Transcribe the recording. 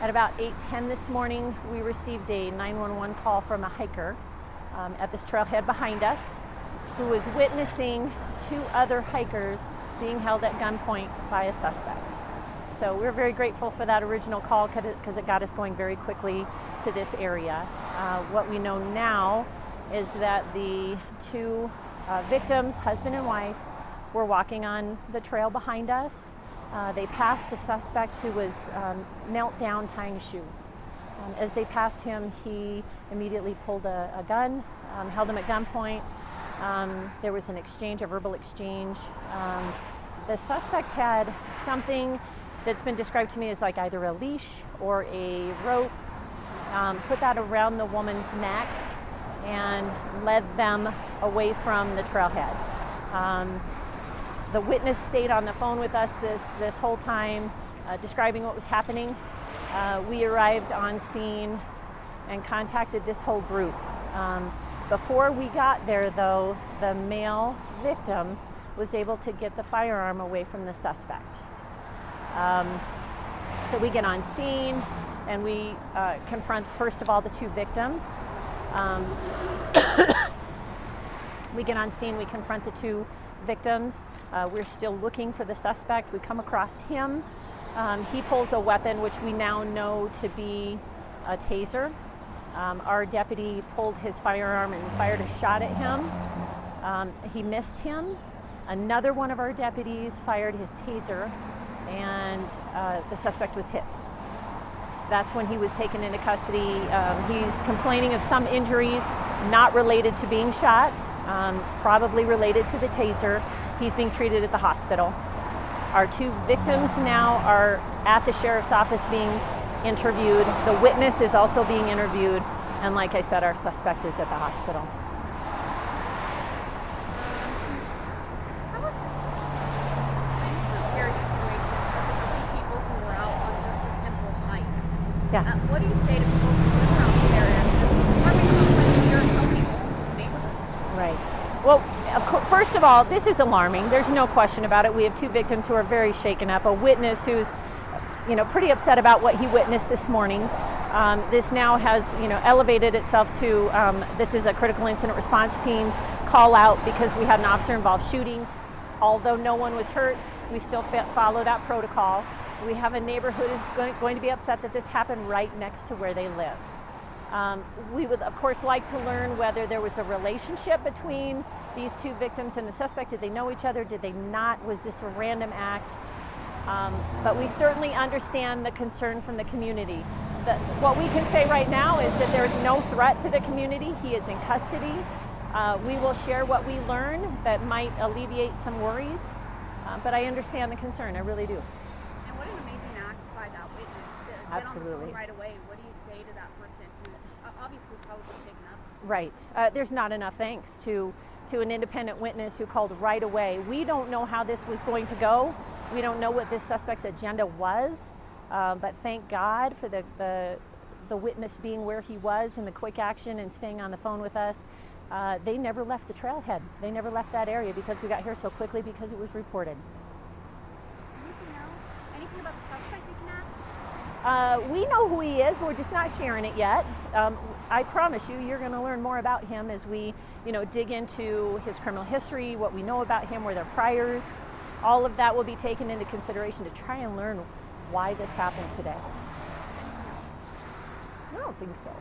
At about 8:10 this morning, we received a 911 call from a hiker at this trailhead behind us who was witnessing 2 other hikers being held at gunpoint by a suspect. So we're very grateful for that original call because it got us going very quickly to this area. What we know now is that the 2 victims, husband and wife, were walking on the trail behind us. They passed a suspect who was knelt down tying a shoe. As they passed him, he immediately pulled a gun, held him at gunpoint. There was an exchange, a verbal exchange. The suspect had something that's been described to me as like either a leash or a rope, put that around the woman's neck and led them away from the trailhead. The witness stayed on the phone with us this whole time, describing what was happening. We arrived on scene and contacted this whole group. Before we got there, though, the male victim was able to get the firearm away from the suspect. So we get on scene and we confront, first of all, the 2 victims. We get on scene, we confront the 2 victims. We're still looking for the suspect. We come across him. He pulls a weapon, which we now know to be a taser. Our deputy pulled his firearm and fired a shot at him. He missed him. Another one of our deputies fired his taser, and the suspect was hit. So that's when he was taken into custody. He's complaining of some injuries not related to being shot, probably related to the taser. He's being treated at the hospital. Our 2 victims now are at the sheriff's office being interviewed. The witness is also being interviewed. And like I said, our suspect is at the hospital. Tell us, this is a scary situation, especially for 2 people who were out on just a simple hike. Yeah. What do you say to people who live around this area? Because apartment complex, there are so many homes, it's a neighborhood. Right. Well, first of all, this is alarming. There's no question about it. We have 2 victims who are very shaken up. A witness who's, pretty upset about what he witnessed this morning. This now has, elevated itself to this is a critical incident response team call out because we had an officer-involved shooting. Although no one was hurt, we still follow that protocol. We have a neighbor who is going to be upset that this happened right next to where they live. We would, of course, like to learn whether there was a relationship between these 2 victims and the suspect. Did they know each other? Did they not? Was this a random act? But we certainly understand the concern from the community. What we can say right now is that there's no threat to the community. He is in custody. We will share what we learn that might alleviate some worries. But I understand the concern, I really do. And what an amazing act by that witness to get on the phone right away. What do you say to that person who's obviously probably shaken up? Right. There's not enough thanks to an independent witness who called right away. We don't know how this was going to go. We don't know what this suspect's agenda was. But thank God for the witness being where he was and the quick action and staying on the phone with us. They never left the trailhead. They never left that area because we got here so quickly because it was reported. Anything else? Anything about the suspect you can add? We know who he is. We're just not sharing it yet. I promise you, you're going to learn more about him as we, dig into his criminal history, what we know about him, where their priors. All of that will be taken into consideration to try and learn why this happened today. Anything else? I don't think so.